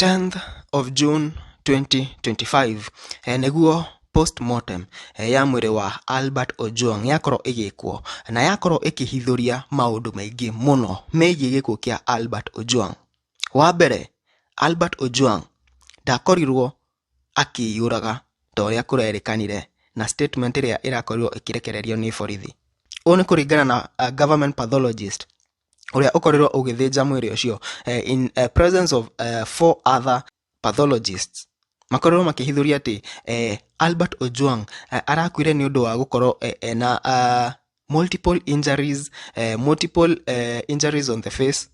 10th of June 2025 neguo postmortem ya mwiri wa Albert Ojwang yakorwo igikwo na yakorwo ikihithuria maundu maingi muno megie gikuo kia Albert Ojwang. Wa mbere, Albert Ojwang ndakorirwo akiyuraga ta uria kurerikanire na statement iria irakorirwo ikirekererio ni borithi. Oni kuringana na government pathologist uria ukorirwo ugithinja mwiri ucio in presence of 4 other pathologists, makorirwo makihithuria ati Albert Ojwang arakwire ni undu wa gukorwo na multiple injuries on the face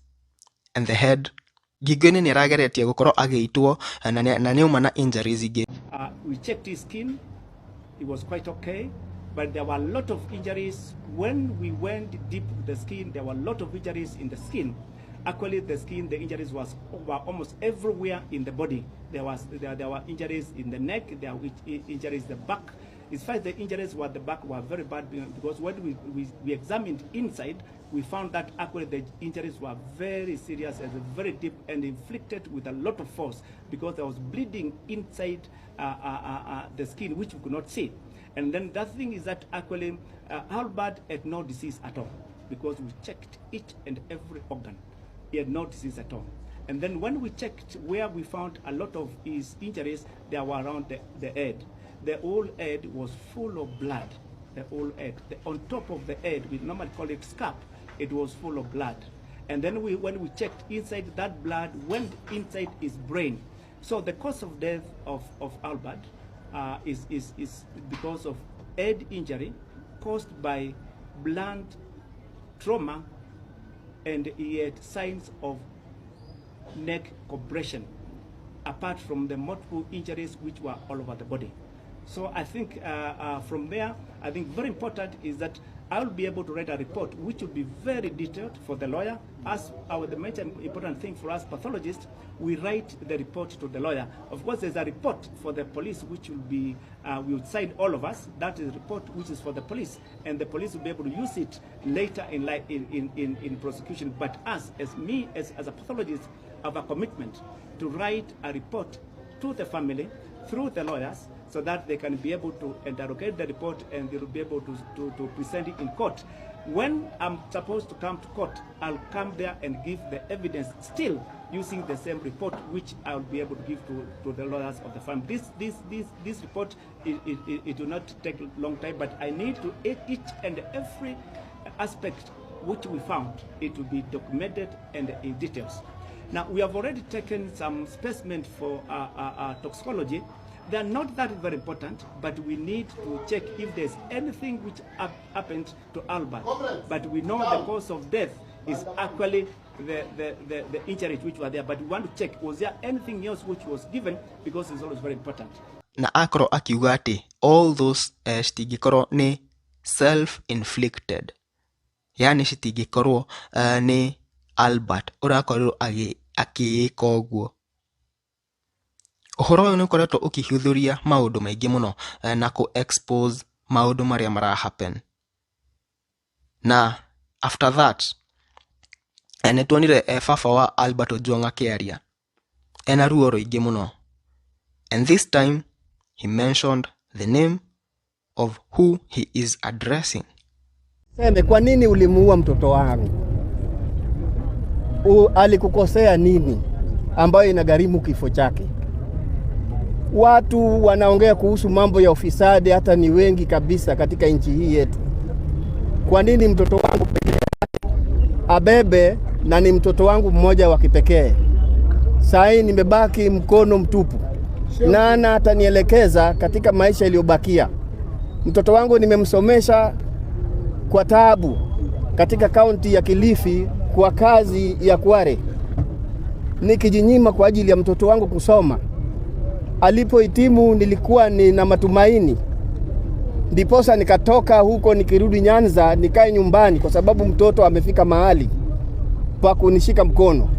and the head. Gigwene ni arageretie gukorwo agiitwo na ni uma na injuries ingi. We checked his skin, it was quite okay, but there were a lot of injuries. When we went deep to the skin, there were a lot of injuries in the skin. Actually, the injuries were almost everywhere in the body. There were injuries in the neck, there were injuries in the back. In fact, the injuries were the back were very bad because when we examined inside, we found that actually the injuries were very serious and very deep and inflicted with a lot of force because there was bleeding inside the skin, which we could not see. And then that thing is that actually Albert had no disease at all because we checked each and every organ. He had no disease at all. And then when we checked where we found a lot of his injuries, they were around the head. The whole head was full of blood. The whole head. On top of the head, we normally call it scalp, it was full of blood. And then when we checked inside, that blood went inside his brain. So the cause of death of Albert is because of head injury caused by blunt trauma, and he had signs of neck compression apart from the multiple injuries which were all over the body. So I think from there, I think very important is that I will be able to write a report which will be very detailed for the lawyer. As the most important thing for us pathologists, we write the report to the lawyer. Of course, there's a report for the police which will be, we will sign all of us. That is a report which is for the police, and the police will be able to use it later in prosecution. But as a pathologist, I have a commitment to write a report to the family through the lawyers, so that they can be able to interrogate the report and they will be able to present it in court. When I'm supposed to come to court, I'll come there and give the evidence still using the same report which I'll be able to give to the lawyers of the family. This report, it will not take a long time, but I need to each and every aspect which we found, it will be documented and in details. Now, we have already taken some specimens for toxicology. They are not that very important, but we need to check if there's anything which happened to Albert. But we know the cause of death is actually the injuries which were there. But we want to check, was there anything else which was given, because it's always very important. Na akoro akiuga ati all those citingikorwo ni self-inflicted. Yani citingikorwo ni Albert urakorirwo akiika uguo. Uhoro uyu ni ukoretwo ukihuthuria maundu maingi muno na ku expose maundu maria mara happen. Na after that ni tuonire baba wa Albert Ojwang akiaria ena ruo ruingi muno, and this time he mentioned the name of who he is addressing. Seme, kwa nini ulimuua mtoto wangu? Alikukosea nini ambayo inagharimu kifo chake? Watu wanaongea kuhusu mambo ya ufisadi, hata ni wengi kabisa katika nchi hii yetu. Kwa nini mtoto wangu pekee abebe, na ni mtoto wangu mmoja wa kipekee? Sasa nimebaki mkono mtupu. Nana atanielekeza katika maisha iliyobakia. Mtoto wangu nimemsomesha kwa taabu katika kaunti ya Kilifi kwa kazi ya Kware, nikijinyima kwa ajili ya mtoto wangu kusoma. Alipohitimu nilikuwa nina matumaini, ndiposa nikatoka huko nikirudi Nyanza nikae nyumbani, kwa sababu mtoto amefika mahali pa kunishika mkono.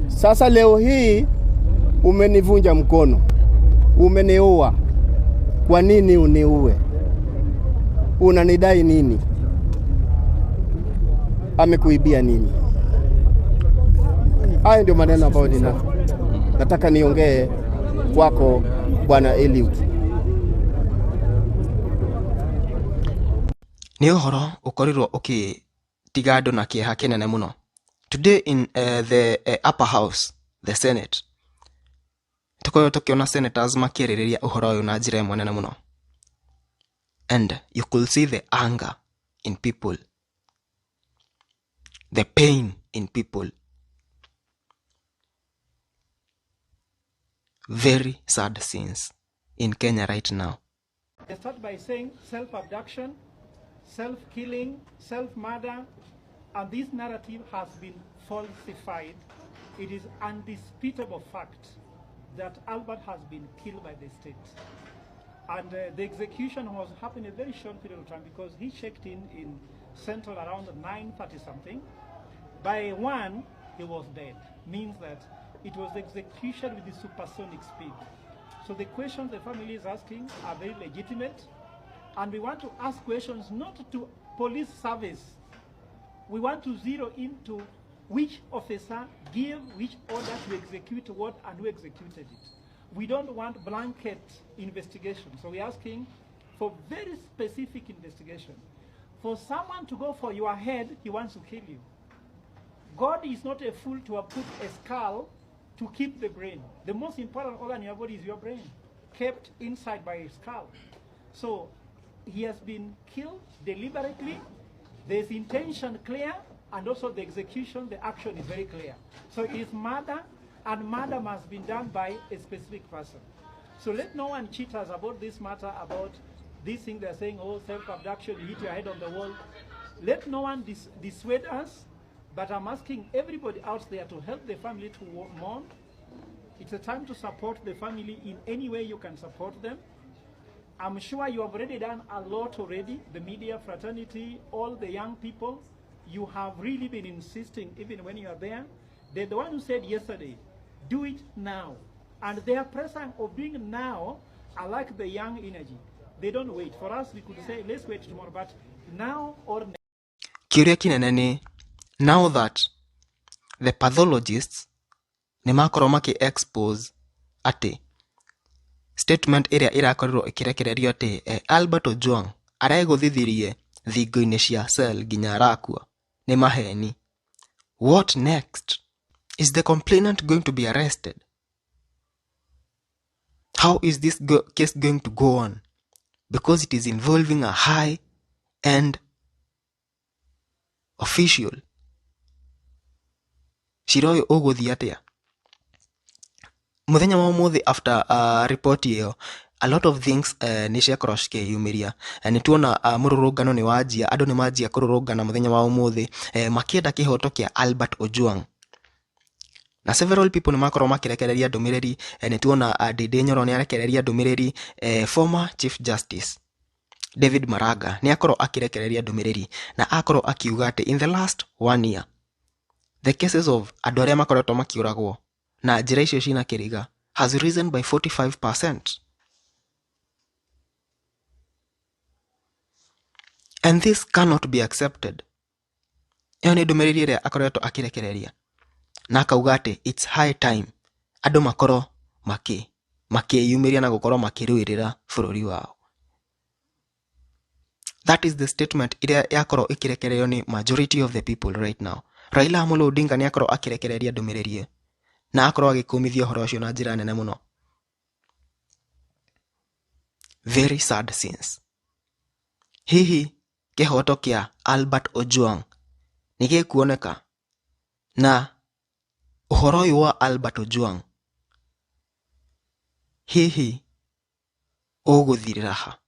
Sasa leo hii umenivunja mkono, umeniua. Kwa nini uniue? Unanidai nini? Amekuibia nini? Haya ndio maneno ambayo nina nataka niongee kwako Bwana Eliud. Ni uhoro ukorirwo ukitiga andu na kieha kinene muno. Today in the upper house, the Senate, tukoyo tukiona senators makiririria uhoro uyu na njira imwe nene muno. And you could see the anger in people, the pain in people. Very sad scenes in Kenya right now. They start by saying self-abduction, self-killing, self-murder, and this narrative has been falsified. It is undisputable fact that Albert has been killed by the state. And the execution was happening in a very short period of time because he checked in Central around 9:30 something. By 1, he was dead. Means that it was execution with the supersonic speed. So the questions the family is asking are very legitimate. And we want to ask questions not to police service. We want to zero into which officer gave which order to execute what and who executed it. We don't want blanket investigation. So we're asking for very specific investigation. For someone to go for your head, he wants to kill you. God is not a fool to have put a skull to keep the brain. The most important organ in your body is your brain, kept inside by a skull. So he has been killed deliberately. There's intention clear, and also the execution, the action is very clear. So it is murder, and murder must be done by a specific person. So let no one cheat us about this matter, about this thing they're saying, oh, self-abduction, you hit your head on the wall. Let no one dissuade us, but I'm asking everybody out there to help the family to mourn. It's a time to support the family in any way you can support them. I'm sure you have already done a lot already, the media fraternity, all the young people. You have really been insisting, even when you are there. They're the one who said yesterday, do it now. And their pressure of doing now are like the young energy. They don't wait. For us, we could say, let's wait tomorrow, but now or never. Kiuria kinene ni, now that the pathologists ni makorwo maki-expose ati statement iria irakorirwo ikirekererio ati Albert Ojwang areguthithirie thingo-ini cia cell nginya arakua ni maheni. What next? Is the complainant going to be arrested? How is this case going to go on? Because it is involving a high-end official. Shiroyo uguthi atia. Muthenya wa umuthi after report iyo, a lot of things ni ciakorwo cikiyumiria. Ni tuona mururungano ni wajia, andu ni majia kururungana muthenya wa umuthi makienda kihoto kia Albert Ojwang. Na several people ni makorwo makirekereria ndumiriri. Ni tuona Ndindi Nyoro ni arekereria ndumiriri. Former Chief Justice David Maraga ni akorwo akirekereria ndumiriri na akorwo akiuga ati in the last 1 year the cases of andu aria makoretwo makiuragwo na njira icio cina kiriga has risen by 45%. And this cannot be accepted. Iyo ni ndumiriri iria akoretwo akirekereria na akauga ati it's high time andu makorwo makiyumiria na gukorwo makiruirira bururi wao. That is the statement iria yakorwo ikirekererio ni majority of the people right now. Raila Amolo Odinga ni akorwo akirekereria ndumiriri na akorwo agikumithia horo ucio na njira nene muno. Very sad scenes. Hihi kihoto kia Albert Ojwang nigikuoneka na uhoro uyu wa Albert Ojwang hihi uguthirira ha?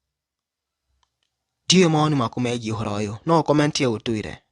Ndiyo maoni maku megiĩ uhoro uyu, no comment ya utwire.